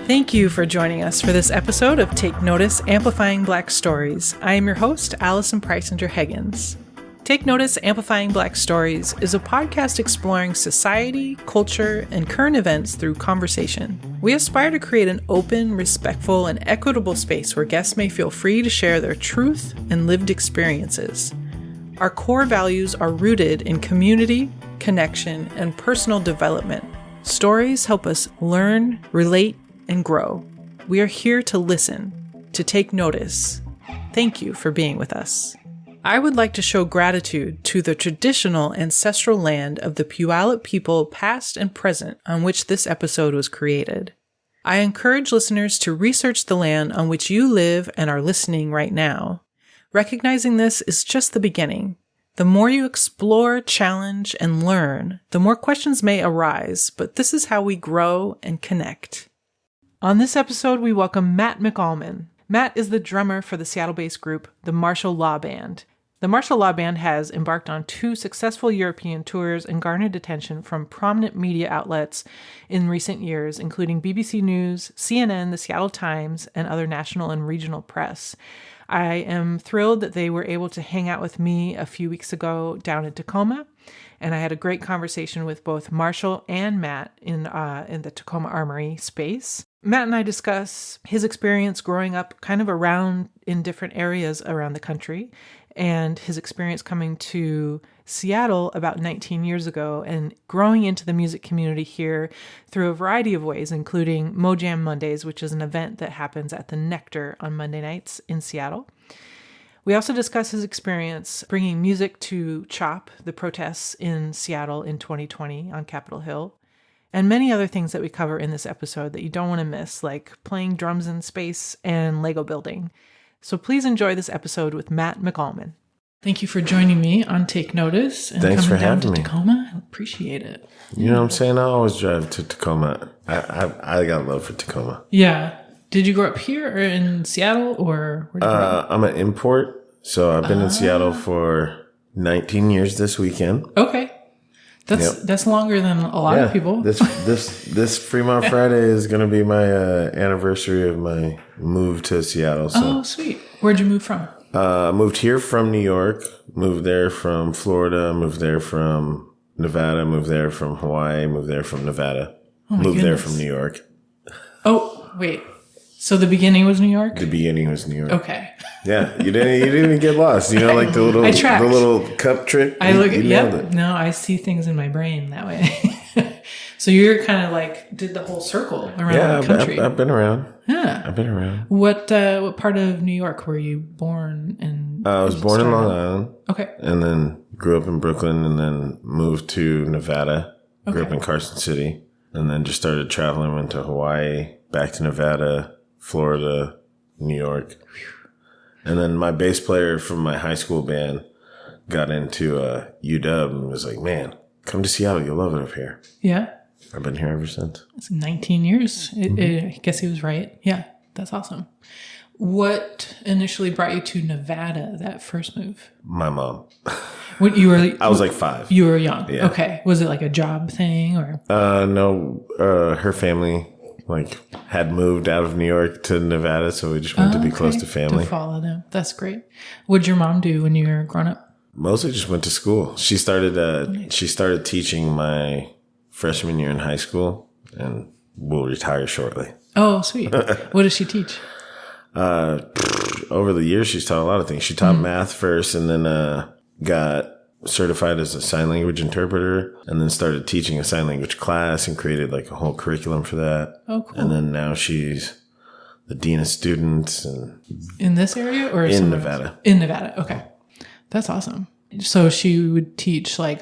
Thank you for joining us for this episode of Take Notice, Amplifying Black Stories. I am your host, Allison Preisinger-Higgins. Take Notice, Amplifying Black Stories is a podcast exploring society, culture, and current events through conversation. We aspire to create an open, respectful, and equitable space where guests may feel free to share their truth and lived experiences. Our core values are rooted in community, connection, and personal development. Stories help us learn, relate, and grow. We are here to listen, to take notice. Thank you for being with us. I would like to show gratitude to the traditional ancestral land of the Puyallup people past and present on which this episode was created. I encourage listeners to research the land on which you live and are listening right now. Recognizing this is just the beginning. The more you explore, challenge, and learn, the more questions may arise, but this is how we grow and connect. On this episode, we welcome Matt McAlman. Matt is the drummer for the Seattle-based group, the Marshall Law Band. The Marshall Law Band has embarked on 2 successful European tours and garnered attention from prominent media outlets in recent years, including BBC News, CNN, the Seattle Times, and other national and regional press. I am thrilled that they were able to hang out with me a few weeks ago down in Tacoma, and I had a great conversation with both Marshall and Matt in the Tacoma Armory space. Matt and I discuss his experience growing up kind of around in different areas around the country and his experience coming to Seattle about 19 years ago and growing into the music community here through a variety of ways, including MoJam Mondays, which is an event that happens at the Nectar on Monday nights in Seattle. We also discuss his experience bringing music to CHOP, the protests in Seattle in 2020 on Capitol Hill, and many other things that we cover in this episode that you don't want to miss, like playing drums in space and Lego building. So please enjoy this episode with Matt McAlman. Thank you for joining me on Take Notice and Thanks coming for down having to me. Tacoma. I appreciate it. You know what I'm saying? I always drive to Tacoma. I got love for Tacoma. Yeah. Did you grow up here or in Seattle or where did you grow up? I'm an import, so I've been in Seattle for 19 years this weekend. Okay. That's longer than a lot of people. This Fremont Friday is going to be my anniversary of my move to Seattle. So. Oh, sweet. Where'd you move from? I moved here from New York, moved there from Florida, moved there from Nevada, moved there from Hawaii, moved there from Nevada, moved there from New York. Oh, wait. So the beginning was New York? The beginning was New York. Okay. Yeah, you didn't even get lost. You know, like the little cup trick. I look at it. No, I see things in my brain that way. So you're kind of like did the whole circle around the country. I've been around. Yeah, I've been around. What part of New York were you born in? I was born in Long Island. Okay. And then grew up in Brooklyn, and then moved to Nevada. Grew up in Carson City, and then just started traveling. Went to Hawaii, back to Nevada, Florida, New York. And then my bass player from my high school band got into UW and was like, man, come to Seattle. You'll love it up here. Yeah. I've been here ever since. It's 19 years. I guess he was right. Yeah, that's awesome. What initially brought you to Nevada, that first move? My mom. I was like 5. You were young. Yeah. Okay. Was it like a job thing or? No, her family had moved out of New York to Nevada, so we just went to be close to family. To follow them. That's great. What'd your mom do when you were growing up? Mostly just went to school. She started teaching my freshman year in high school and will retire shortly. Oh, sweet. What does she teach? Over the years, she's taught a lot of things. She taught math first and then got certified as a sign language interpreter and then started teaching a sign language class and created like a whole curriculum for that. Oh, cool. And then now she's the dean of students. And in this area or in Nevada? In Nevada. Okay. That's awesome. So she would teach like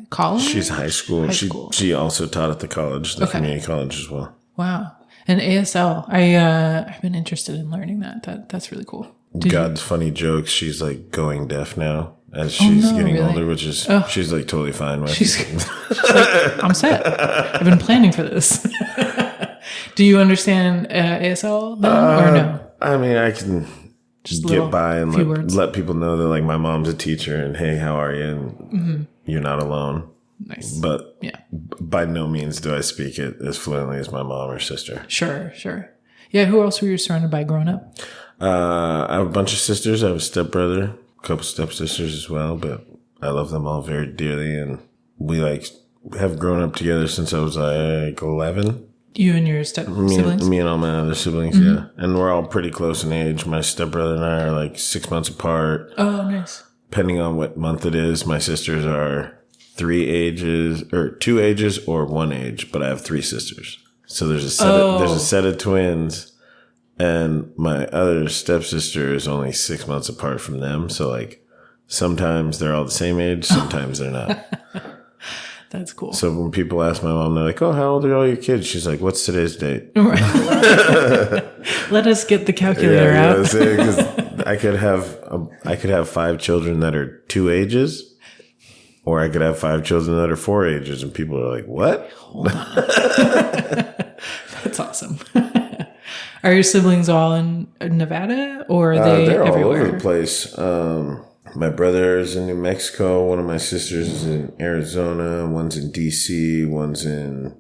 college? She's high school. She also taught at the college, the community college as well. Wow. And ASL, I've been interested in learning that. That's really cool. God's funny jokes. She's like going deaf now as she's getting older, which is she's like totally fine with. She's like, I'm set. I've been planning for this. Do you understand ASL then, or no? I mean, I can just get by and let people know that like my mom's a teacher and hey, how are you? And you're not alone. Nice. But by no means do I speak it as fluently as my mom or sister. Sure. Yeah, who else were you surrounded by growing up? I have a bunch of sisters. I have a stepbrother, a couple stepsisters as well, but I love them all very dearly. And we have grown up together since I was 11. You and your siblings? Me and all my other siblings, yeah. And we're all pretty close in age. My stepbrother and I are 6 months apart. Oh, nice. Depending on what month it is, my sisters are 2 ages or 1 age, but I have 3 sisters. So there's a set of twins, and my other stepsister is only 6 months apart from them. So sometimes they're all the same age, sometimes they're not. That's cool. So when people ask my mom, they're like, "Oh, how old are all your kids?" She's like, "What's today's date?" Right. Let us get the calculator out. Because I could have 5 children that are 2 ages, or I could have 5 children that are 4 ages, and people are like, "What?" Hold on. That's awesome. Are your siblings all in Nevada, or are they they're everywhere? all over the place. My brother is in New Mexico. One of my sisters is in Arizona. One's in DC. One's in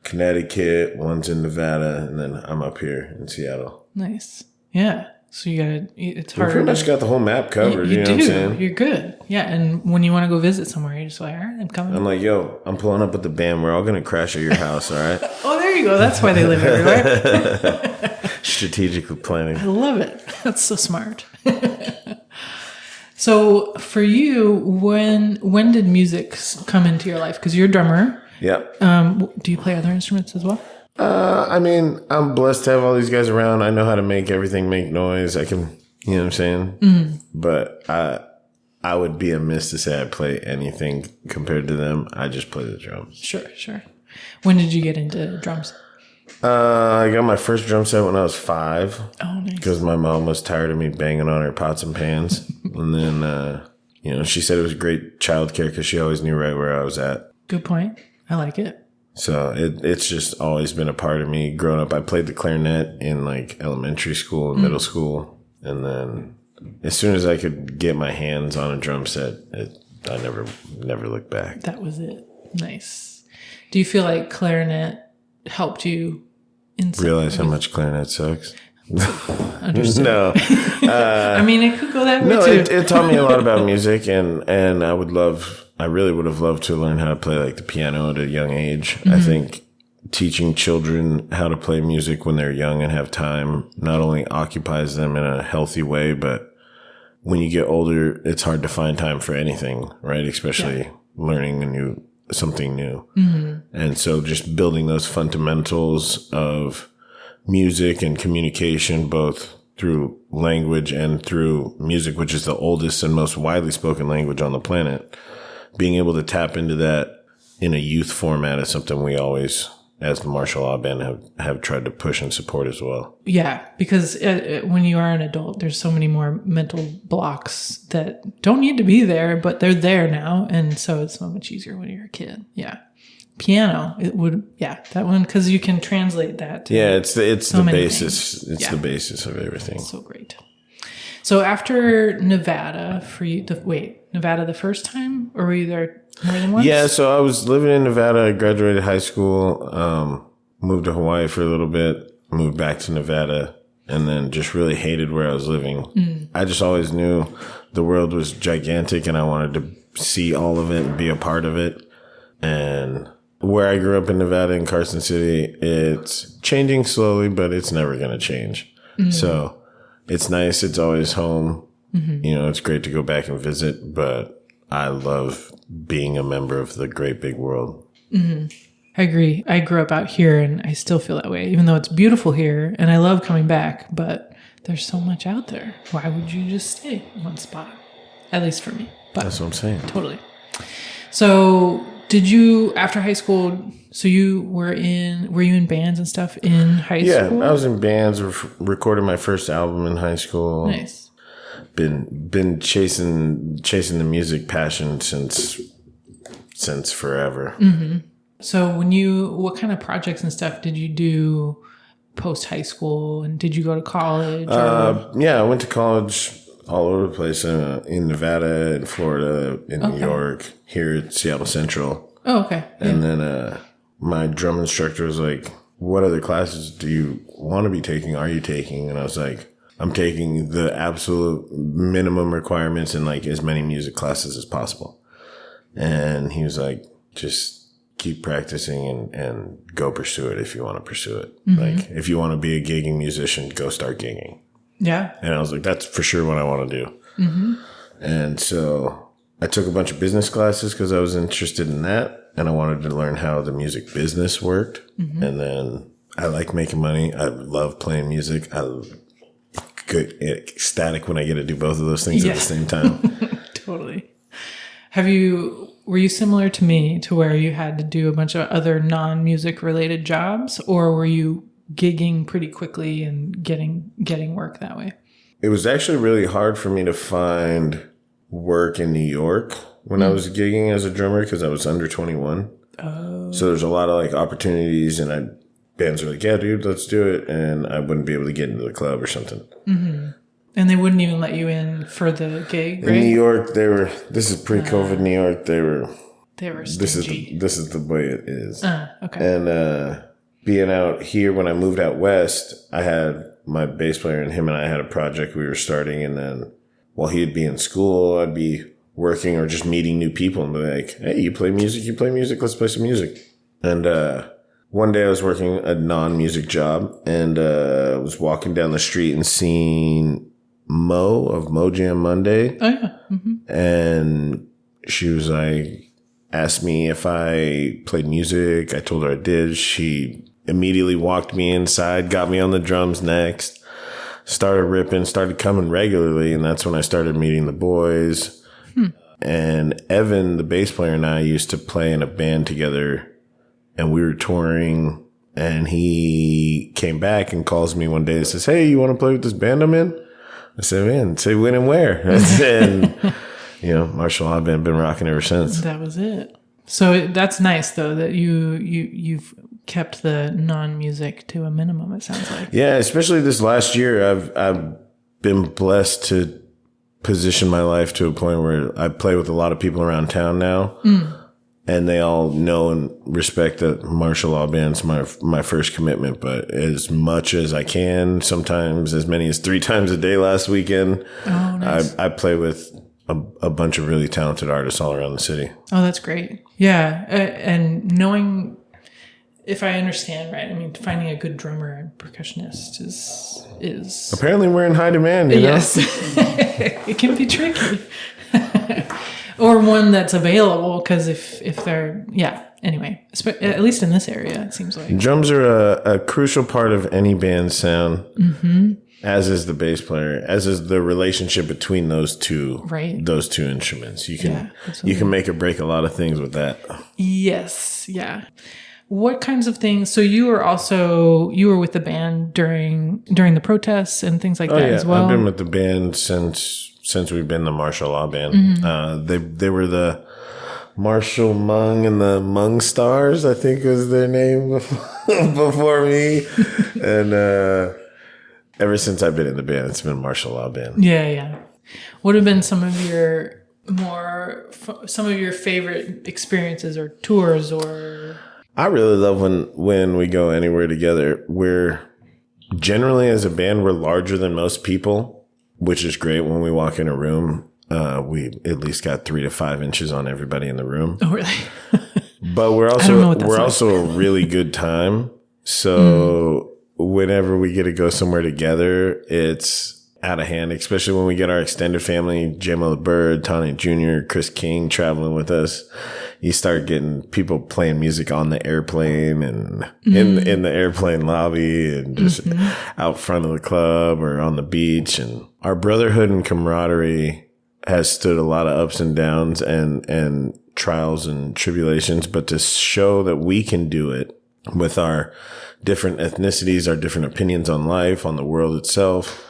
Connecticut. One's in Nevada. And then I'm up here in Seattle. Nice. Yeah. So it's hard. We pretty much got the whole map covered. You know what I'm saying? You're good. Yeah. And when you want to go visit somewhere, you're just like, all right, I'm coming. I'm like, yo, I'm pulling up with the band. We're all going to crash at your house. All right. Oh, there you go. That's why they live everywhere. Strategically planning. I love it. That's so smart. So for you, when did music come into your life? Because you're a drummer. Yeah. Do you play other instruments as well? I'm blessed to have all these guys around. I know how to make everything make noise. I can, you know what I'm saying? Mm-hmm. But I would be amiss to say I play anything compared to them. I just play the drums. Sure. When did you get into drums? I got my first drum set when I was 5. Oh, nice. Because my mom was tired of me banging on her pots and pans. And then, she said it was great childcare because she always knew right where I was at. Good point. I like it. So it's just always been a part of me growing up. I played the clarinet in elementary school and middle school. And then as soon as I could get my hands on a drum set, I never looked back. That was it. Nice. Do you feel like clarinet helped you realize how much clarinet sucks? Understood. No. I mean, it could go that way too. No, it taught me a lot about music, and I really would have loved to learn how to play the piano at a young age. Mm-hmm. I think teaching children how to play music when they're young and have time not only occupies them in a healthy way, but when you get older, it's hard to find time for anything, right? Especially learning something new. Mm-hmm. And so just building those fundamentals of music and communication, both through language and through music, which is the oldest and most widely spoken language on the planet, being able to tap into that in a youth format is something we always, as the Marshall Law Band, have tried to push and support as well. Yeah, because when you are an adult, there's so many more mental blocks that don't need to be there, but they're there now. And so it's so much easier when you're a kid. Yeah. Piano, that one, because you can translate that to it's the basis. Things. It's the basis of everything. So great. So after Nevada, Nevada the first time, or were you there more than once? Yeah, so I was living in Nevada. I graduated high school, moved to Hawaii for a little bit, moved back to Nevada, and then just really hated where I was living. Mm. I just always knew the world was gigantic, and I wanted to see all of it and be a part of it. And where I grew up in Nevada, in Carson City, it's changing slowly, but it's never going to change. Mm-hmm. So it's nice. It's always home. Mm-hmm. It's great to go back and visit, but I love being a member of the great big world. Mm-hmm. I agree. I grew up out here and I still feel that way, even though it's beautiful here and I love coming back, but there's so much out there. Why would you just stay in one spot? At least for me. But that's what I'm saying. Totally. So did you, after high school, so were you in bands and stuff in high school? Yeah, I was in bands, recorded my first album in high school. Nice. Been chasing the music passion since forever. Mm-hmm. So what kind of projects and stuff did you do post high school, and did you go to college? Yeah, I went to college all over the place in Nevada, in Florida, in New York, here at Seattle Central. Oh, okay. And then my drum instructor was like, what other classes do you want to be taking? Are you taking? And I was like, I'm taking the absolute minimum requirements in like as many music classes as possible. And he was like, just keep practicing and go pursue it if you want to pursue it. Mm-hmm. Like, if you want to be a gigging musician, go start gigging. Yeah. And I was like, that's for sure what I want to do. Mm-hmm. And so I took a bunch of business classes because I was interested in that. And I wanted to learn how the music business worked. Mm-hmm. And then I like making money. I love playing music. I get ecstatic when I get to do both of those things at the same time. Totally. Were you similar to me to where you had to do a bunch of other non-music related jobs, or were you gigging pretty quickly and getting work that way? It was actually really hard for me to find work in New York when I was gigging as a drummer because I was under 21. Oh. So there's a lot of like opportunities, and bands were like, yeah, dude, let's do it. And I wouldn't be able to get into the club or something. Mm-hmm. And they wouldn't even let you in for the gig, right? In New York, this is pre-COVID New York, they were stingy. This is the way it is. Okay. And being out here, when I moved out west, I had my bass player, and him and I had a project we were starting. And then while he'd be in school, I'd be working or just meeting new people and be like, hey, you play music, let's play some music. And one day I was working a non-music job, and was walking down the street and seeing Mo of MoJam Monday. Oh, yeah. Mm-hmm. And she was like, asked me if I played music. I told her I did. She immediately walked me inside, got me on the drums next, started ripping, started coming regularly. And that's when I started meeting the boys. And Evan, the bass player, and I used to play in a band together, and we were touring, and he came back and calls me one day and says, hey, you want to play with this band I'm in? I said, man, say when and where. And, Marshall, I've been rocking ever since. That was it. So that's nice, though, that you've kept the non-music to a minimum, it sounds like. Yeah, especially this last year, I've been blessed to position my life to a point where I play with a lot of people around town now. And they all know and respect that martial law band's my first commitment. But as much as I can, sometimes as many as 3 times a day last weekend, nice. I play with a bunch of really talented artists all around the city. Oh, that's great. Yeah. And knowing, if I understand right, I mean, finding a good drummer and percussionist is apparently we're in high demand, you know? Yes. It can be tricky. Or one that's available, because if they're, anyway, at least in this area, it seems like. Drums are a crucial part of any band's sound, as is the bass player, as is the relationship between those two instruments. You can make or break a lot of things with that. Yes, yeah. What kinds of things? So you were with the band during the protests and things like that as well? I've been with the band since we've been the martial law band. They were the Marshall Mung and the Mung Stars, I think was their name before me. And ever since I've been in the band, it's been martial law band. Yeah. What have been some of your favorite experiences or tours or? I really love when we go anywhere together. We're generally, as a band, we're larger than most people, which is great. When we walk in a room, we at least got 3 to 5 inches on everybody in the room. Oh, really? But we're also a really good time. So whenever we get to go somewhere together, it's out of hand, especially when we get our extended family, J-Mo the Bird, Tony Jr., Chris King traveling with us. You start getting people playing music on the airplane and in the airplane lobby and just out front of the club or on the beach. And our brotherhood and camaraderie has stood a lot of ups and downs and trials and tribulations. But to show that we can do it with our different ethnicities, our different opinions on life, on the world itself,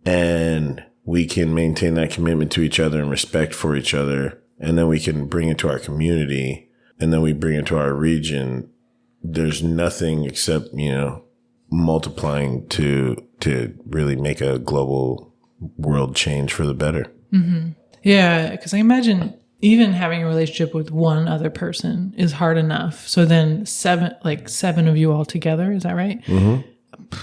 and we can maintain that commitment to each other and respect for each other, and then we can bring it to our community, and then we bring it to our region. There's nothing except, multiplying to really make a global world change for the better. Mm-hmm. Yeah, because I imagine even having a relationship with one other person is hard enough. So then seven of you all together, is that right? Mm-hmm.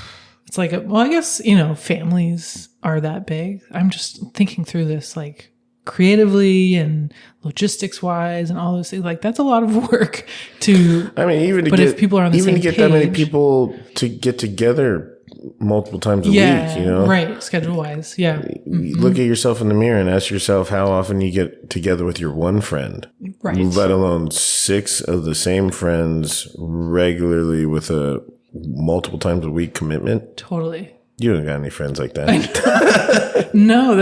It's like, well, I guess, families are that big. I'm just thinking through this, like, creatively and logistics wise and all those things. Like, that's a lot of work to, if people are on the same page, that many people to get together multiple times a week, right. Schedule wise. Yeah. Look at yourself in the mirror and ask yourself how often you get together with your one friend, right? Let alone 6 of the same friends regularly with a multiple times a week commitment. Totally. You don't got any friends like that. No,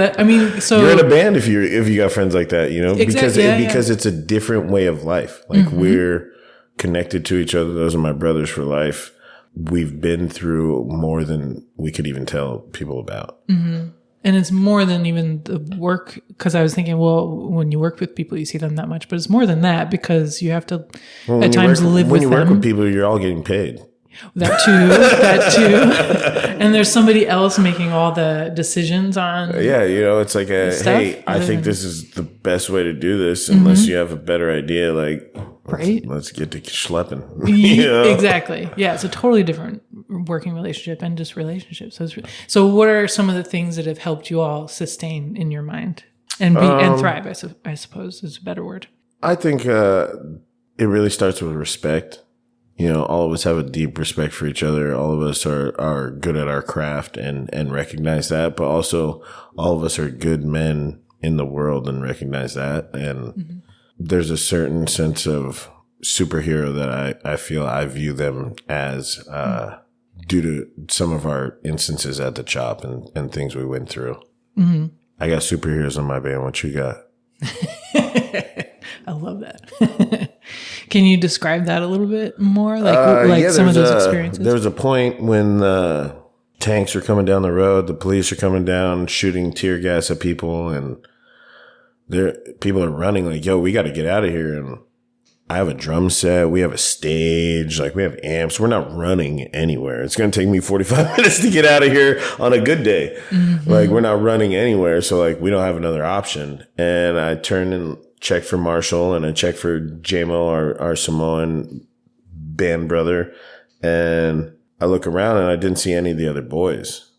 so you're in a band if you got friends like that, exactly, because it's a different way of life. Like we're connected to each other. Those are my brothers for life. We've been through more than we could even tell people about. Mm-hmm. And it's more than even the work, because I was thinking, well, when you work with people, you see them that much, but it's more than that because you have to at times live with them. When you work with people, you're all getting paid. That too. And there's somebody else making all the decisions on. Yeah, it's like hey, I think this is the best way to do this. Unless you have a better idea, like, right? Let's get to schlepping. Exactly. Yeah, it's a totally different working relationship and just relationship. So what are some of the things that have helped you all sustain in your mind and and thrive? I suppose is a better word. I think it really starts with respect. All of us have a deep respect for each other. All of us are good at our craft and recognize that, but also all of us are good men in the world and recognize that. And there's a certain sense of superhero that I feel I view them as due to some of our instances at the Chop and things we went through. Mm-hmm. I got superheroes in my band. What you got? I love that. Can you describe that a little bit more? Like some of those experiences? There was a point when the tanks are coming down the road, the police are coming down, shooting tear gas at people, and people are running like, yo, we got to get out of here. And I have a drum set. We have a stage. Like, we have amps. We're not running anywhere. It's going to take me 45 minutes to get out of here on a good day. Mm-hmm. Like, we're not running anywhere. So, like, we don't have another option. And I turned and checked for Marshall and I checked for JMO, our Samoan band brother. And I look around and I didn't see any of the other boys.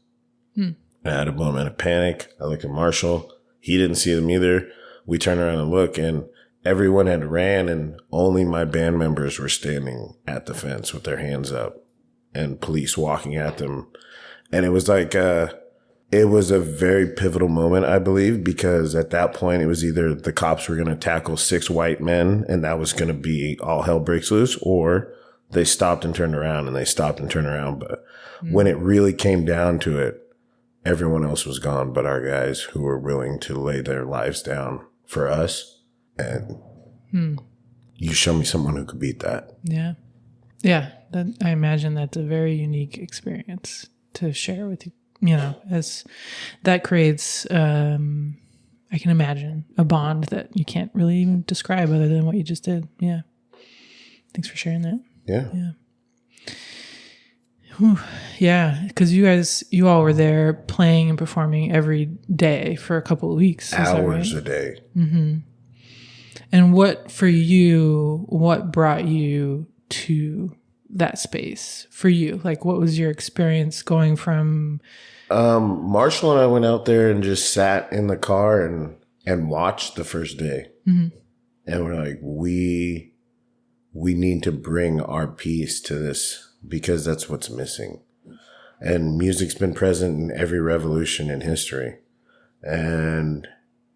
I had a moment of panic. I looked at Marshall. He didn't see them either. We turned around and look, and everyone had ran, and only my band members were standing at the fence with their hands up and police walking at them. And it was like, it was a very pivotal moment, I believe, because at that point it was either the cops were going to tackle 6 white men and that was going to be all hell breaks loose, or they stopped and turned around and they stopped and turned around. But when it really came down to it, everyone else was gone but our guys who were willing to lay their lives down for us. And you show me someone who could beat that. Yeah. Yeah. I imagine that's a very unique experience to share with you. As that creates, I can imagine a bond that you can't really even describe other than what you just did. Yeah. Thanks for sharing that. Yeah. Yeah. Whew. Yeah. Because you all were there playing and performing every day for a couple of weeks. Hours a day. Mm-hmm. And what brought you to that space for you? Like, what was your experience going from? Marshall and I went out there and just sat in the car and watched the first day. Mm-hmm. And we're like, we need to bring our piece to this because that's what's missing. And music's been present in every revolution in history. And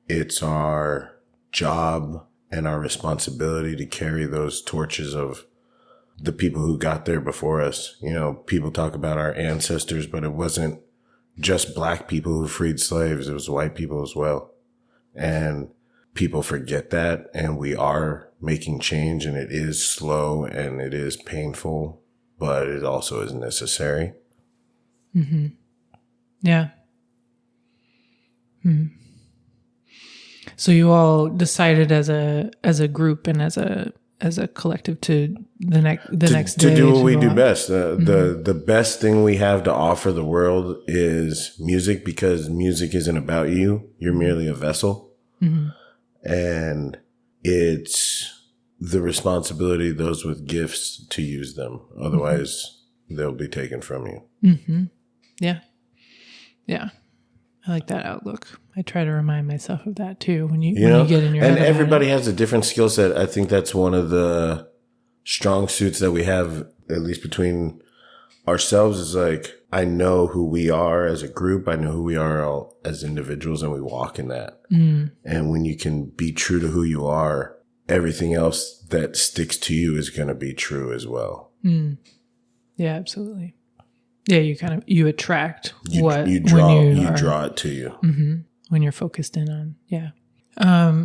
it's our job and our responsibility to carry those torches of the people who got there before us. People talk about our ancestors, but it wasn't just black people who freed slaves. It was white people as well. And people forget that. And we are making change, and it is slow and it is painful, but it also is necessary. Mm-hmm. Yeah. Hmm. So you all decided as a group and as a collective to the next day to do what we do best. The best thing we have to offer the world is music, because music isn't about you. You're merely a vessel. Mm-hmm. And it's the responsibility of those with gifts to use them. Otherwise, they'll be taken from you. Mm-hmm. Yeah. Yeah. I like that outlook. I try to remind myself of that too when you get in your head. And everybody has a different skill set. I think that's one of the strong suits that we have, at least between ourselves, is like, I know who we are as a group. I know who we are all as individuals, and we walk in that. Mm. And when you can be true to who you are, everything else that sticks to you is going to be true as well. Mm. Yeah, absolutely. Yeah, you attract you draw it to you. Mm-hmm, when you're focused in on, yeah.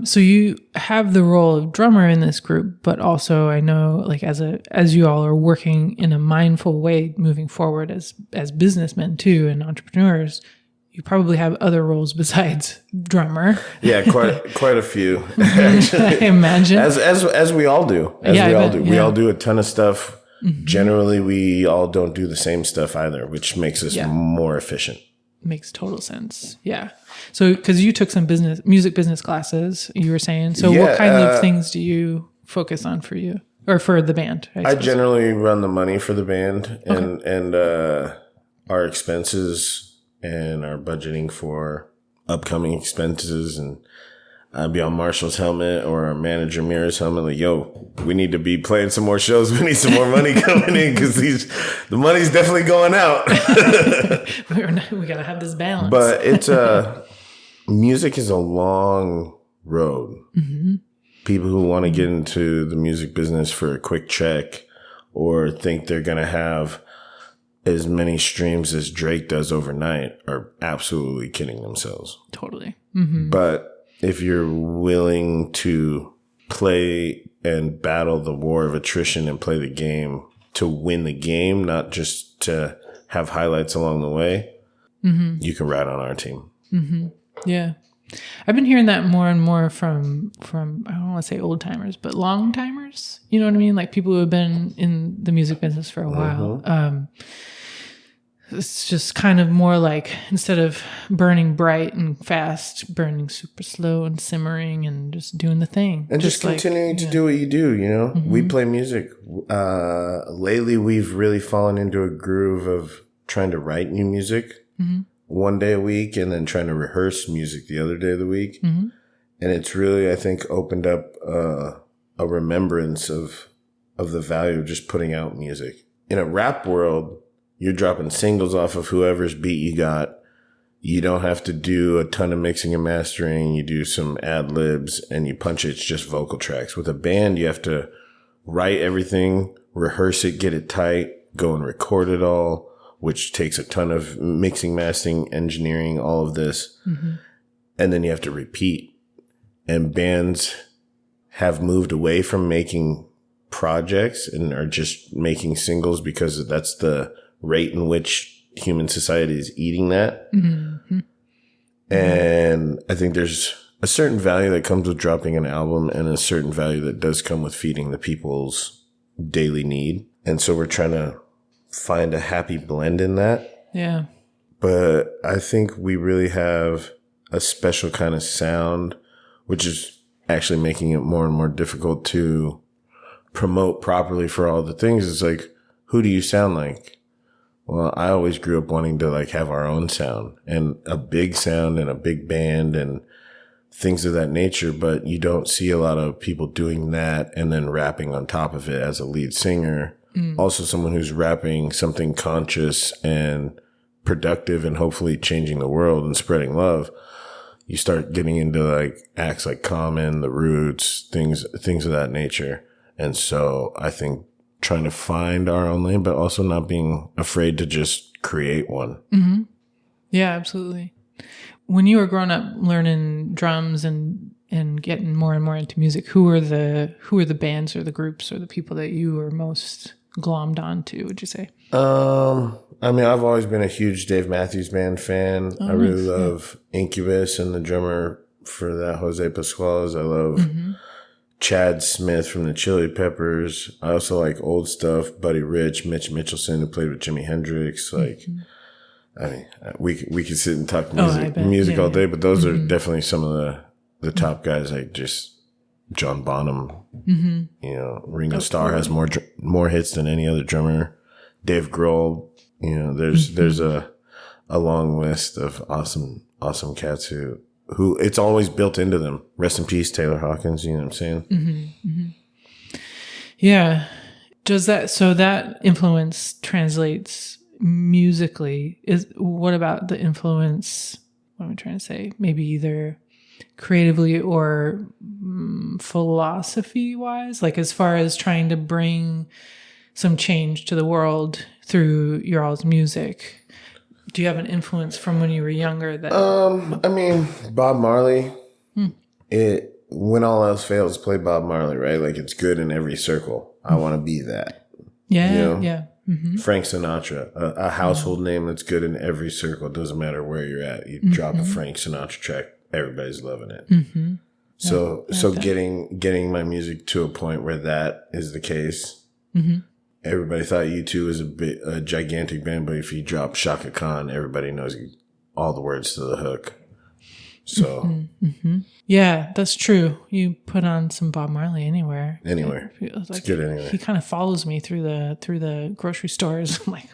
So you have the role of drummer in this group, but also I know, like, as you all are working in a mindful way moving forward as businessmen too and entrepreneurs, you probably have other roles besides drummer. Yeah, quite a few. Actually. I imagine, as we all do. We all do a ton of stuff. Mm-hmm. Generally, we all don't do the same stuff either, which makes us more efficient. Makes total sense. Yeah. So, because you took some music business classes, you were saying. So, what kind of things do you focus on for you or for the band? I generally run the money for the band and our expenses and our budgeting for upcoming expenses, and I'd be on Marshall's helmet or our manager Mira's helmet, like, yo, we need to be playing some more shows. We need some more money coming in because the money's definitely going out. We got to have this balance. But it's music is a long road. Mm-hmm. People who want to get into the music business for a quick check or think they're going to have as many streams as Drake does overnight are absolutely kidding themselves. Totally. Mm-hmm. But if you're willing to play and battle the war of attrition and play the game to win the game, not just to have highlights along the way, you can ride on our team. Mm-hmm. Yeah. I've been hearing that more and more from I don't want to say old timers, but long timers. You know what I mean? Like people who have been in the music business for a while. It's just kind of more like, instead of burning bright and fast, burning super slow and simmering and just doing the thing. And just continuing to do what you do, you know? Mm-hmm. We play music. Lately, we've really fallen into a groove of trying to write new music one day a week and then trying to rehearse music the other day of the week. Mm-hmm. And it's really, I think, opened up a remembrance of the value of just putting out music. In a rap world, you're dropping singles off of whoever's beat you got. You don't have to do a ton of mixing and mastering. You do some ad libs and you punch it. It's just vocal tracks. With a band, you have to write everything, rehearse it, get it tight, go and record it all, which takes a ton of mixing, mastering, engineering, all of this. Mm-hmm. And then you have to repeat. And bands have moved away from making projects and are just making singles because that's the rate in which human society is eating that. Mm-hmm. And I think there's a certain value that comes with dropping an album and a certain value that does come with feeding the people's daily need. And so we're trying to find a happy blend in that. Yeah. But I think we really have a special kind of sound, which is actually making it more and more difficult to promote properly for all the things. It's like, who do you sound like? Well, I always grew up wanting to like have our own sound and a big sound and a big band and things of that nature. But you don't see a lot of people doing that and then rapping on top of it as a lead singer. Also someone who's rapping something conscious and productive and hopefully changing the world and spreading love. You start getting into like acts like Common, The Roots, things of that nature. And so I think trying to find our own lane, but also not being afraid to just create one. Mm-hmm. Yeah, absolutely. When you were growing up learning drums and getting more and more into music, who are the bands or the groups or the people that you were most glommed onto, would you say? I mean, I've always been a huge Dave Matthews Band fan. I really love Incubus and the drummer for that, Jose Pascuales. I love Chad Smith from the Chili Peppers. I also like old stuff, Buddy Rich, Mitch Mitchelson, who played with Jimi Hendrix. Like, I mean, we could sit and talk music all day, but those are definitely some of the top guys I just John Bonham. You know, Ringo Starr has more hits than any other drummer. Dave Grohl. You know, there's a long list of awesome cats who it's always built into them. Rest in peace, Taylor Hawkins. You know what I'm saying? Yeah. So that influence translates musically. What about the influence? What am I trying to say? Maybe either creatively or philosophy wise, like as far as trying to bring some change to the world through your all's music. Do you have an influence from when you were younger that I mean, Bob Marley. When all else fails, play Bob Marley, right? Like it's good in every circle. I want to be that. Yeah, you know? yeah. Frank Sinatra, a household name that's good in every circle. It doesn't matter where you're at. You drop a Frank Sinatra track, everybody's loving it. So getting my music to a point where that is the case. Everybody thought U2 was a gigantic band, but if you drop Shaka Khan, everybody knows all the words to the hook. So yeah, that's true. You put on some Bob Marley anywhere. It's good anywhere. He kind of follows me through the grocery stores. I'm like,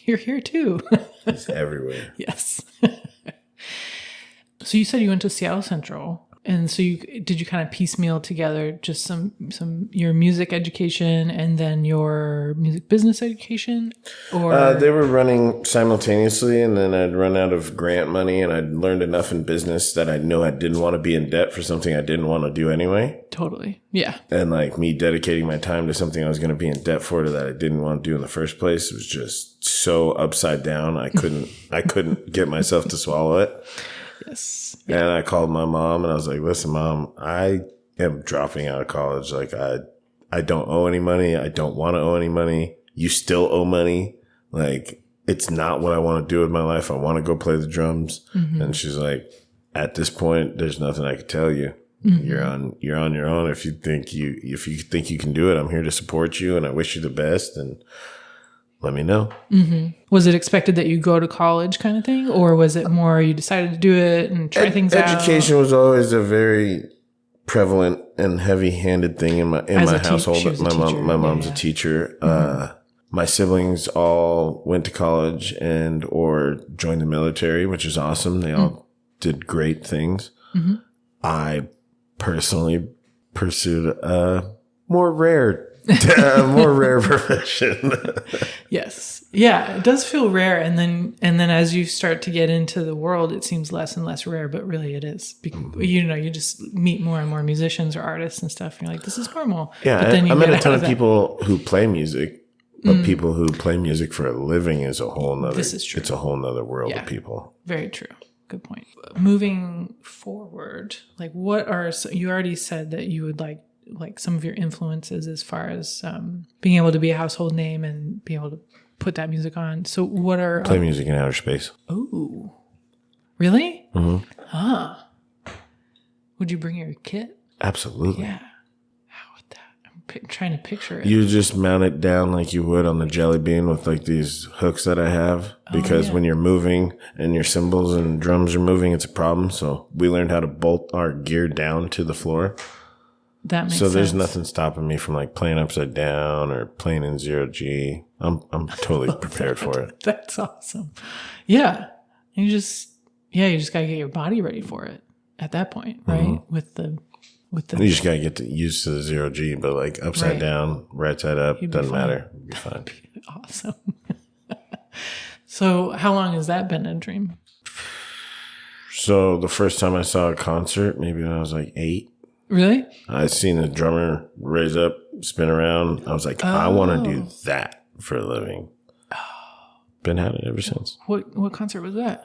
you're here too. It's everywhere. Yes. So you said you went to Seattle Central. And so did you kind of piecemeal together just some your music education and then your music business education? Or they were running simultaneously, and then I'd run out of grant money, and I'd learned enough in business that I know I didn't want to be in debt for something I didn't want to do anyway. Totally. Yeah. And like me dedicating my time to something I was going to be in debt for that I didn't want to do in the first place was just so upside down. I couldn't get myself to swallow it. Yes. Yeah. And I called my mom and I was like, listen, Mom, I am dropping out of college. Like I don't owe any money. I don't want to owe any money. You still owe money. Like it's not what I want to do with my life. I want to go play the drums. And she's like, at this point, there's nothing I can tell you. You're on your own. If you think you can do it, I'm here to support you and I wish you the best. And let me know. Was it expected that you go to college kind of thing? Or was it more you decided to do it and try things out? Education was always a very prevalent and heavy-handed thing in my household. My mom's a teacher. My siblings all went to college and or joined the military, which is awesome. They all did great things. I personally pursued a more rare profession. Yes. Yeah, it does feel rare. And then as you start to get into the world, it seems less and less rare, but really it is. You know, you just meet more and more musicians or artists and stuff. And you're like, this is normal. Yeah. But then I met a ton of people who play music, but people who play music for a living is a whole nother, this is true. It's a whole nother world of people. Very true. Good point. Moving forward, like you already said that you would like some of your influences as far as being able to be a household name and be able to put that music on. So what are... Play music in outer space. Oh, really? Would you bring your kit? Absolutely. Yeah. How would that... I'm trying to picture it. You just mount it down like you would on the jelly bean with like these hooks that I have. Because when you're moving and your cymbals and drums are moving, it's a problem. So we learned how to bolt our gear down to the floor. That makes sense. So there's sense. Nothing stopping me from like playing upside down or playing in 0G. I'm totally prepared for it. That's awesome. Yeah. You just gotta get your body ready for it at that point, right? With the you just gotta get used to the 0G, but like upside down, right side up, doesn't matter. You'll be fine. Awesome. So how long has that been a dream? So the first time I saw a concert, maybe when I was like 8. Really? I seen a drummer raise up, spin around. I was like, I want to do that for a living. Been at it ever since. What concert was that?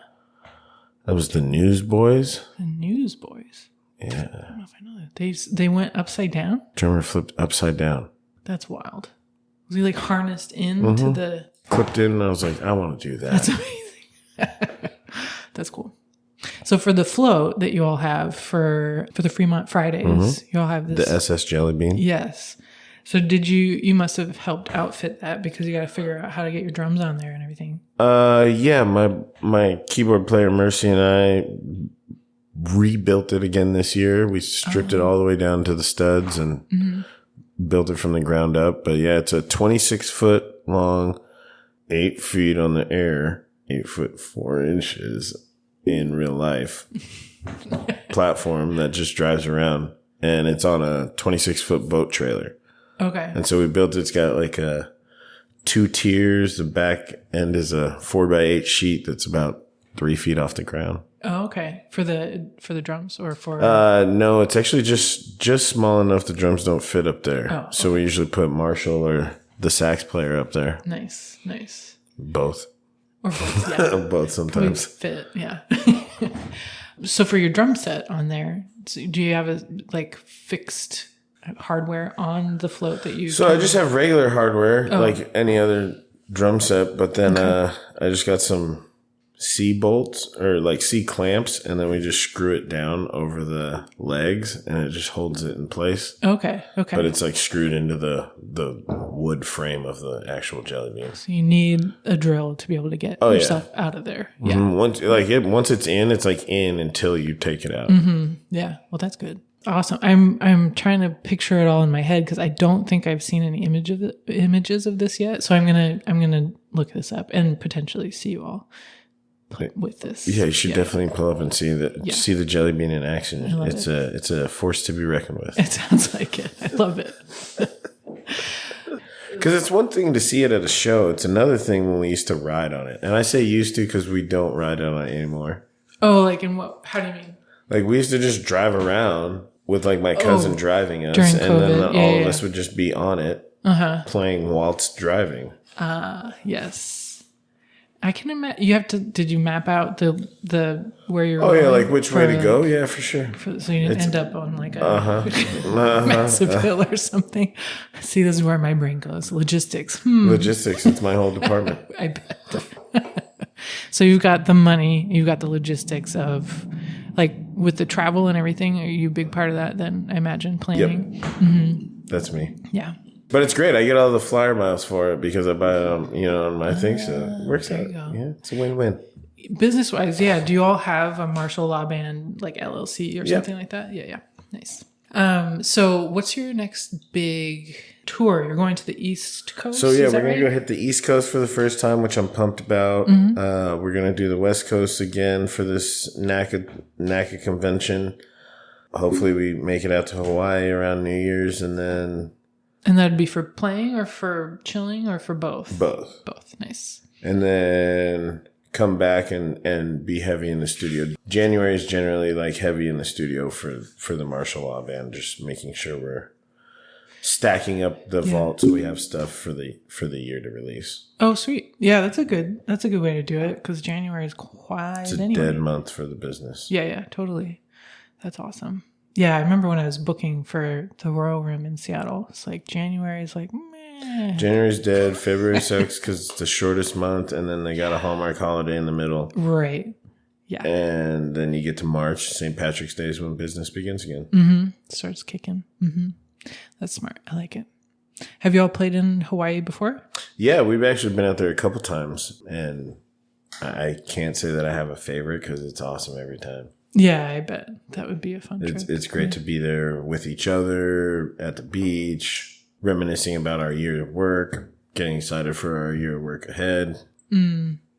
That was the Newsboys. The Newsboys. Yeah. I don't know if I know that. They went upside down? Drummer flipped upside down. That's wild. Was he like harnessed into the... Clipped in, and I was like, I want to do that. That's amazing. That's cool. So for the float that you all have for the Fremont Fridays, you all have this... The SS Jelly Bean? Yes. So you must have helped outfit that because you got to figure out how to get your drums on there and everything. Yeah, my keyboard player Mercy and I rebuilt it again this year. We stripped it all the way down to the studs and built it from the ground up. But yeah, it's a 26-foot long, 8 feet on the air, 8 foot 4 inches in real life platform that just drives around. And it's on a 26-foot boat trailer. Okay. And so we built it. It's got like 2 tiers. The back end is a 4x8 sheet that's about 3 feet off the ground. Oh, okay. For the drums or for? No, it's actually just small enough the drums don't fit up there. Oh, so we usually put Marshall or the sax player up there. Nice. Both. Or both, yeah. Both sometimes. We fit, yeah. So for your drum set on there, do you have a like fixed hardware on the float that you? So I just have regular hardware like any other drum set, but then I just got some C bolts or like C clamps, and then we just screw it down over the legs, and it just holds it in place. Okay. But it's like screwed into the wood frame of the actual jelly bean. So you need a drill to be able to get yourself out of there. Yeah. Mm-hmm. Once it's in, it's like in until you take it out. Mm-hmm. Yeah. Well, that's good. Awesome. I'm trying to picture it all in my head because I don't think I've seen any images of this yet. So I'm gonna look this up and potentially see you all with this. Yeah, you should definitely pull up and see the jelly bean in action. It's a force to be reckoned with. It sounds like it. I love it. Because it's one thing to see it at a show. It's another thing when we used to ride on it. And I say used to because we don't ride on it anymore. Oh, like in what? How do you mean? Like we used to just drive around with like my cousin driving us, and COVID. then all of us would just be on it, playing whilst driving. Yes. I can imagine. You have to. Did you map out the where you're? Oh yeah, like which way to go? Yeah, for sure. So you didn't end up on like a massive hill or something. See, this is where my brain goes. Logistics. Logistics. It's my whole department. I bet. So you've got the money. You've got the logistics of, like, with the travel and everything. Are you a big part of that? Then I imagine planning. Yep. Mm-hmm. That's me. Yeah. But it's great. I get all the flyer miles for it because I buy it on my thing, so it works out. Yeah, it's a win-win. Business-wise, yeah. Do you all have a Marshall Law Band, like LLC or something like that? Yeah. Nice. So what's your next big tour? You're going to the East Coast? So yeah, we're going to go hit the East Coast for the first time, which I'm pumped about. Mm-hmm. We're going to do the West Coast again for this NACA convention. Hopefully we make it out to Hawaii around New Year's, and then... And that'd be for playing or for chilling or for both? Both. Nice. And then come back and be heavy in the studio. January is generally like heavy in the studio for the Marshall Law Band, just making sure we're stacking up the vault so we have stuff for the year to release. Oh, sweet. Yeah, that's a good way to do it because January is quiet. It's a dead month for the business. Yeah, totally. That's awesome. Yeah, I remember when I was booking for the Royal Room in Seattle. It's like January is like, meh. January's dead. February sucks because it's the shortest month, and then they got a Hallmark holiday in the middle. Right. Yeah. And then you get to March, St. Patrick's Day is when business begins again. Mm-hmm. Starts kicking. Mm-hmm. That's smart. I like it. Have you all played in Hawaii before? Yeah, we've actually been out there a couple times, and I can't say that I have a favorite because it's awesome every time. Yeah, I bet that would be a fun trip. It's great to be there with each other at the beach, reminiscing about our year of work, getting excited for our year of work ahead.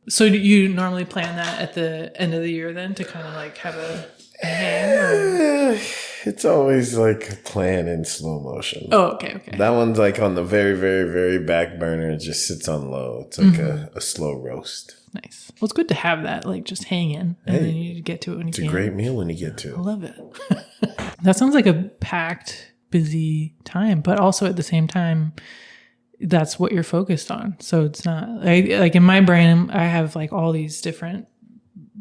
So do you normally plan that at the end of the year then to kind of like have a hang? Or? It's always like a plan in slow motion. Oh, okay. That one's like on the very, very, very back burner. It just sits on low. It's like a slow roast. Nice. Well, it's good to have that, like just hanging, and then you get to it when you can. It's a great meal when you get to it. I love it. That sounds like a packed, busy time, but also at the same time, that's what you're focused on. So it's not like in my brain, I have like all these different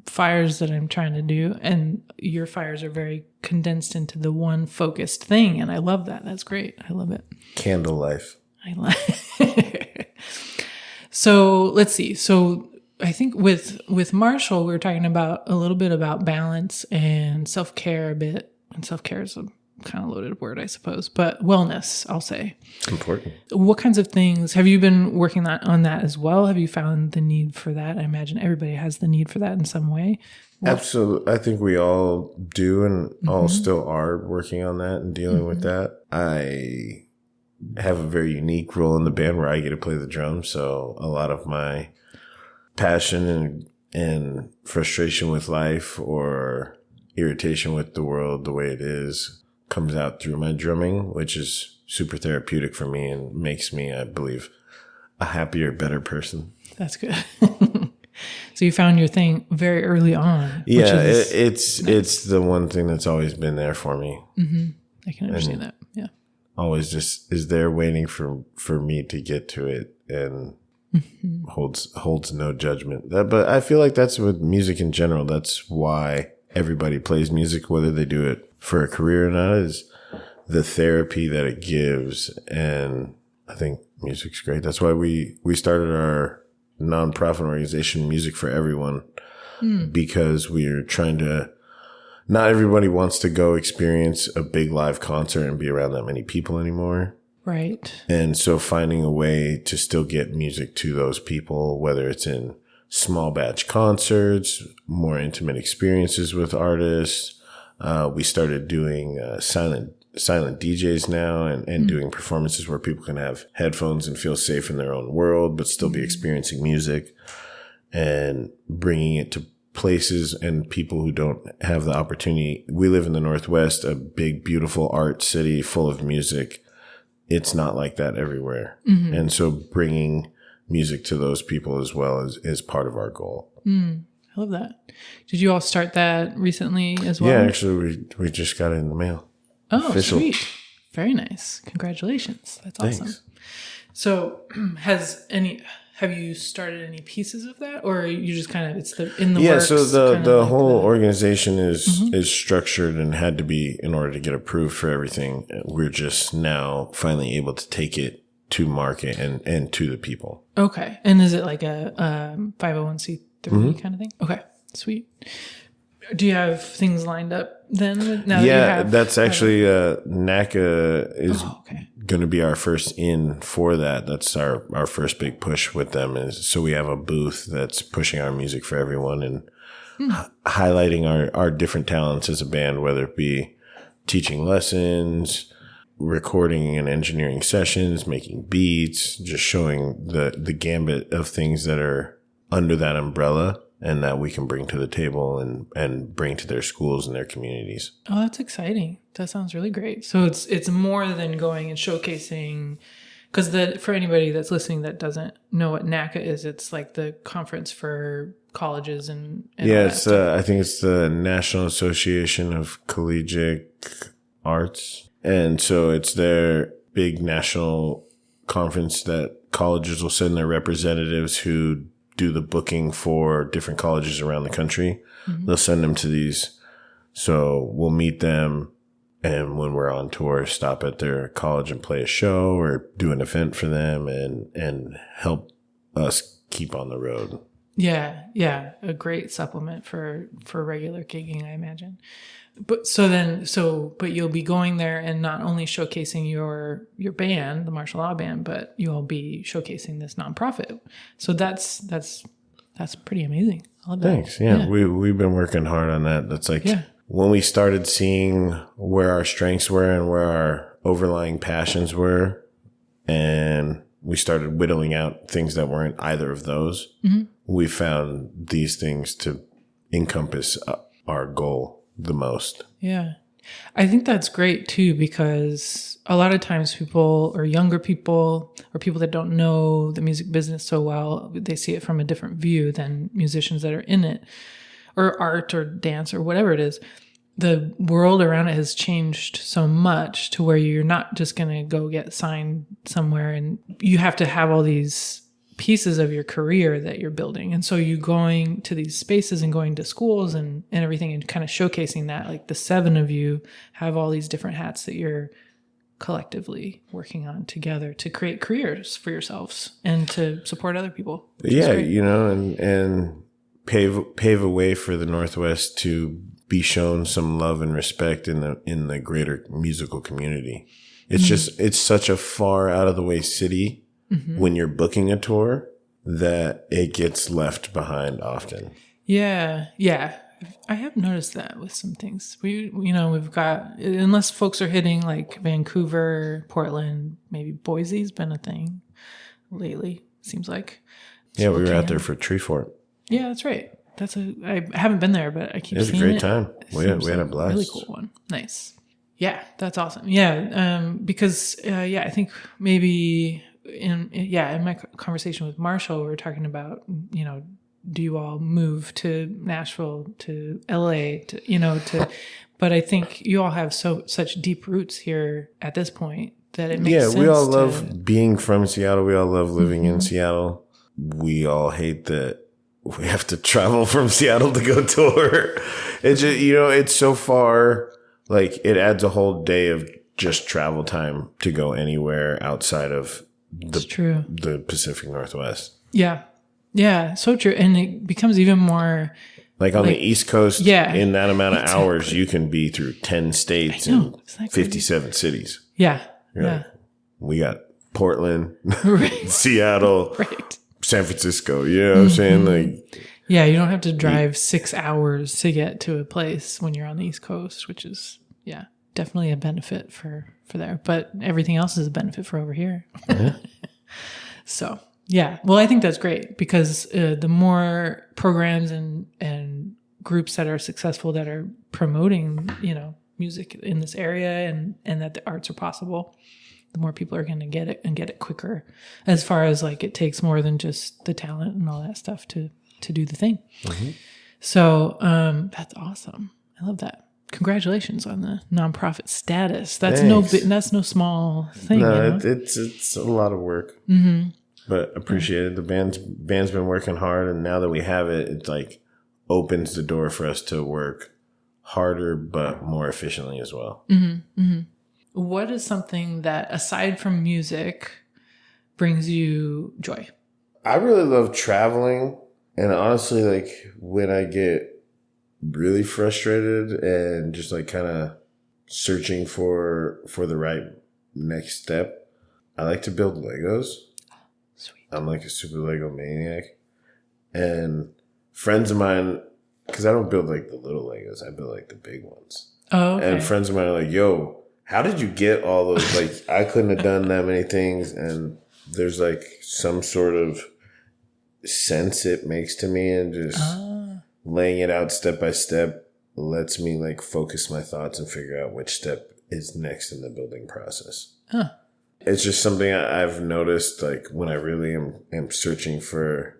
fires that I'm trying to do, and your fires are very condensed into the one focused thing, and I love that. That's great. I love it. Candle life. I like. So let's see. So I think with Marshall, we were talking about a little bit about balance and self-care a bit. And self-care is a kind of loaded word, I suppose, but wellness, I'll say. Important. What kinds of things have you been working on that as well? Have you found the need for that? I imagine everybody has the need for that in some way. Absolutely. I think we all do and all still are working on that and dealing with that. I have a very unique role in the band where I get to play the drums. So a lot of my passion and frustration with life or irritation with the world the way it is comes out through my drumming, which is super therapeutic for me and makes me, I believe, a happier, better person. That's good. So you found your thing very early on. Yeah, it's the one thing that's always been there for me. I can understand that. Yeah. Always just is there waiting for me to get to it and holds no judgment. But I feel like that's with music in general. That's why everybody plays music, whether they do it for a career or not, is the therapy that it gives. And I think music's great. That's why we started our nonprofit organization, Music for Everyone, because we're trying to, not everybody wants to go experience a big live concert and be around that many people anymore. Right. And so finding a way to still get music to those people, whether it's in small batch concerts, more intimate experiences with artists. We started doing silent DJs now and doing performances where people can have headphones and feel safe in their own world, but still be experiencing music and bringing it to places and people who don't have the opportunity. We live in the Northwest, a big, beautiful art city full of music. It's not like that everywhere. And so bringing music to those people as well is part of our goal. I love that. Did you all start that recently as well? Yeah, actually, we just got it in the mail. Oh, Official. Sweet. Very nice. Congratulations. That's awesome. Thanks. So have you started any pieces of that, or you just kind of, it's in the works? Yeah, so the whole organization is structured and had to be in order to get approved for everything. We're just now finally able to take it to market and to the people. Okay. And is it like a 501c3 kind of thing? Okay. Sweet. Do you have things lined up then? That's actually NACA is going to be our first in for that. That's our first big push with them. Is so we have a booth that's pushing our music for everyone and highlighting our different talents as a band, whether it be teaching lessons, recording and engineering sessions, making beats, just showing the gambit of things that are under that umbrella and that we can bring to the table and bring to their schools and their communities. Oh, that's exciting. That sounds really great. So it's more than going and showcasing, because for anybody that's listening that doesn't know what NACA is, it's like the conference for colleges and yeah, it's I think it's the National Association of Collegiate Arts. And so it's their big national conference that colleges will send their representatives who do the booking for different colleges around the country. They'll send them to these. So we'll meet them. And when we're on tour, stop at their college and play a show or do an event for them and help us keep on the road. Yeah. A great supplement for regular gigging, I imagine. But but you'll be going there and not only showcasing your band, the Marshall Law Band, but you'll be showcasing this nonprofit. So that's pretty amazing. I love that. Thanks. Yeah. We've been working hard on that. That's like when we started seeing where our strengths were and where our overlying passions were, and we started whittling out things that weren't either of those. We found these things to encompass our goal the most. Yeah. I think that's great too, because a lot of times people or younger people or people that don't know the music business so well, they see it from a different view than musicians that are in it, or art or dance or whatever it is. The world around it has changed so much to where you're not just going to go get signed somewhere, and you have to have all these pieces of your career that you're building. And so you going to these spaces and going to schools and everything and kind of showcasing that, like the 7 of you have all these different hats that you're collectively working on together to create careers for yourselves and to support other people. Yeah, and pave a way for the Northwest to be shown some love and respect in the greater musical community. It's just, it's such a far out of the way city when you're booking a tour that it gets left behind often. Yeah. Yeah. I have noticed that with some things. We've got, unless folks are hitting like Vancouver, Portland, maybe Boise's been a thing lately, seems like. Yeah, we were out there for Tree Fort. Yeah, that's right. I haven't been there, but I keep seeing it. It was a great time. We had a blast. Really cool one. Nice. Yeah, that's awesome. Yeah, because I think maybe in my conversation with Marshall, we were talking about, do you all move to Nashville, to LA, but I think you all have such deep roots here at this point that it makes sense. Yeah, we all love being from Seattle. We all love living in Seattle. We all hate that we have to travel from Seattle to go tour. It's just, it's so far, like it adds a whole day of just travel time to go anywhere outside of the Pacific Northwest. Yeah. Yeah, so true. And it becomes even more like on the East Coast, in that amount of hours, you can be through 10 states and 57 cities. Yeah. We got Portland, Seattle, San Francisco. You know what I'm saying? Like, you don't have to drive 6 hours to get to a place when you're on the East Coast, which is, definitely a benefit for there. But everything else is a benefit for over here. So. Yeah. Well, I think that's great because the more programs and groups that are successful that are promoting, music in this area and that the arts are possible, the more people are going to get it and get it quicker. As far as like it takes more than just the talent and all that stuff to do the thing. Mm-hmm. So that's awesome. I love that. Congratulations on the nonprofit status. That's no small thing. No, it's a lot of work. Mm-hmm. But appreciate it. The band's been working hard, and now that we have it, it's like opens the door for us to work harder but more efficiently as well. Mm-hmm. Mm-hmm. What is something that, aside from music, brings you joy? I really love traveling, and honestly, like when I get really frustrated and just like kind of searching for the right next step, I like to build Legos. I'm like a super Lego maniac. And friends of mine, because I don't build like the little Legos, I build like the big ones. Oh, okay. And friends of mine are like, yo, how did you get all those? Like, I couldn't have done that many things. And there's like some sort of sense it makes to me, and just laying it out step by step lets me like focus my thoughts and figure out which step is next in the building process. Huh. It's just something I've noticed, like when I really am searching for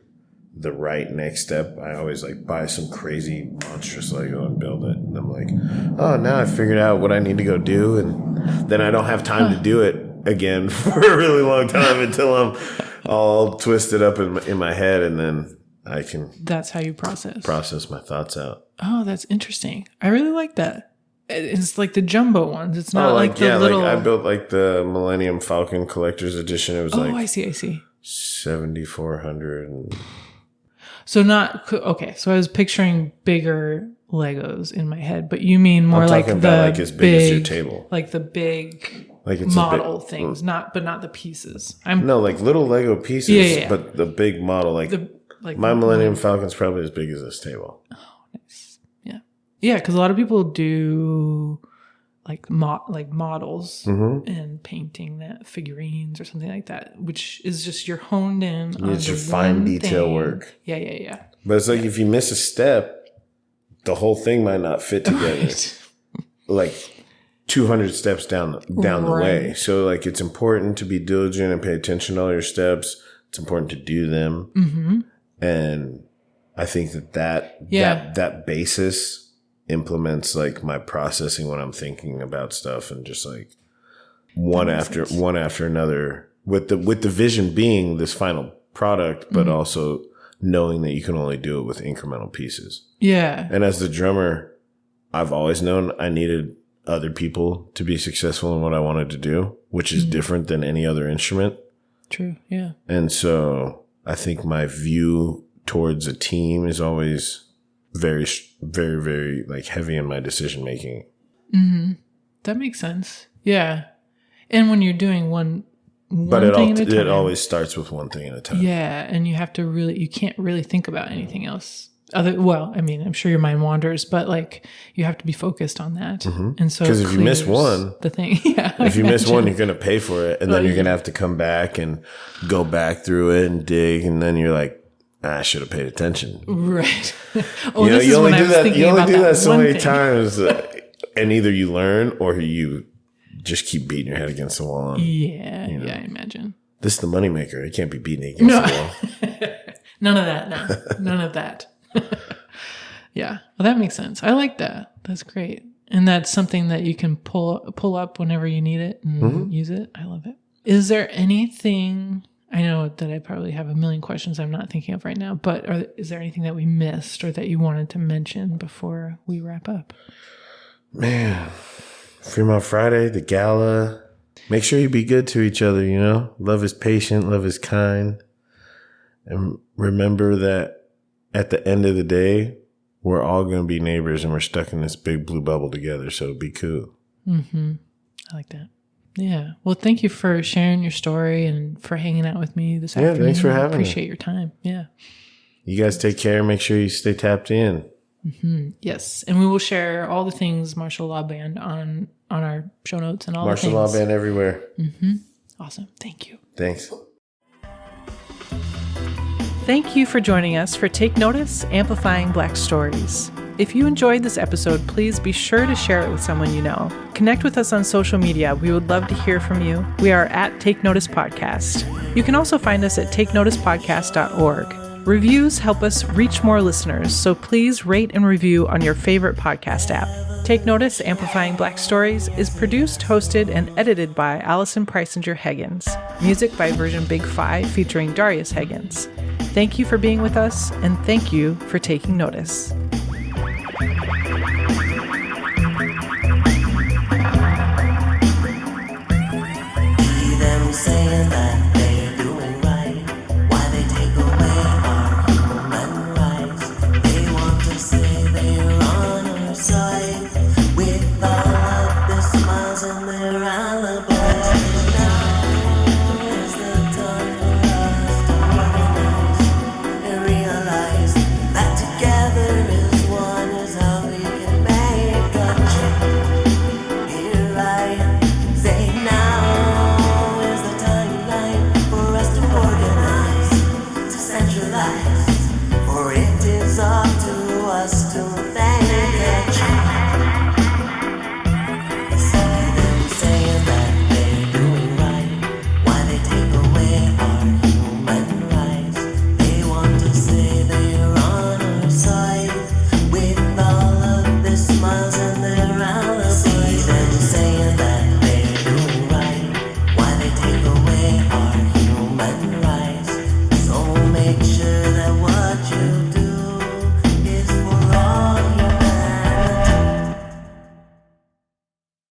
the right next step, I always like buy some crazy monstrous Lego and build it. And I'm like, oh, now I figured out what I need to go do. And then I don't have time to do it again for a really long time until I'm all twisted up in my head. And then I can. That's how you process my thoughts out. Oh, that's interesting. I really like that. It's like the jumbo ones. It's not like the little. Like I built like the Millennium Falcon Collector's Edition. It was I see. 7,400. So not okay. So I was picturing bigger Legos in my head, but you mean more like the like as big as your table, like the big like it's model things, not the pieces. Like little Lego pieces, but the big model, like my Millennium Falcon's probably as big as this table. Yeah, because a lot of people do like models and painting that figurines or something like that, which is just you're honed in. It's your fine detail work. Yeah. But it's like if you miss a step, the whole thing might not fit together. Like 200 steps down the way. So like it's important to be diligent and pay attention to all your steps. It's important to do them, and I think that basis implements like my processing when I'm thinking about stuff, and just like one after another with the vision being this final product, but also knowing that you can only do it with incremental pieces. Yeah. And as the drummer, I've always known I needed other people to be successful in what I wanted to do, which is different than any other instrument. True. Yeah. And so I think my view towards a team is always very, very, very like heavy in my decision making. Mm-hmm. That makes sense. Yeah. And when you're doing one but thing at a time, it always starts with one thing at a time. Yeah. And you have to you can't really think about anything else. I'm sure your mind wanders, but like you have to be focused on that. Mm-hmm. And so, because if you miss one, the thing, if you miss one, you're going to pay for it. And then you're going to have to come back and go back through it and dig. And then you're like, I should have paid attention. Right. You only do that so many times. And either you learn or you just keep beating your head against the wall. Yeah. I imagine. This is the moneymaker. It can't be beating against the wall. None of that. No, none of that. Yeah. Well, that makes sense. I like that. That's great. And that's something that you can pull up whenever you need it and use it. I love it. Is there anything, I know that I probably have a million questions I'm not thinking of right now, but is there anything that we missed or that you wanted to mention before we wrap up? Man, Fremont Friday, the gala. Make sure you be good to each other, Love is patient, love is kind. And remember that at the end of the day, we're all going to be neighbors and we're stuck in this big blue bubble together. So be cool. Mm-hmm. I like that. Yeah. Well, thank you for sharing your story and for hanging out with me this afternoon. Yeah, thanks for having me. Appreciate your time. Yeah. You guys take care. Make sure you stay tapped in. Mm-hmm. Yes. And we will share all the things Marshall Law Band on our show notes and all Marshall the things. Law Band everywhere. Mm-hmm. Awesome. Thank you. Thanks. Thank you for joining us for Take Notice, Amplifying Black Stories. If you enjoyed this episode, please be sure to share it with someone you know. Connect with us on social media. We would love to hear from you. We are at Take Notice Podcast. You can also find us at takenoticepodcast.org. Reviews help us reach more listeners, so please rate and review on your favorite podcast app. Take Notice, Amplifying Black Stories is produced, hosted, and edited by Allison Preisinger Higgins. Music by Version Big 5 featuring Darius Higgins. Thank you for being with us, and thank you for taking notice.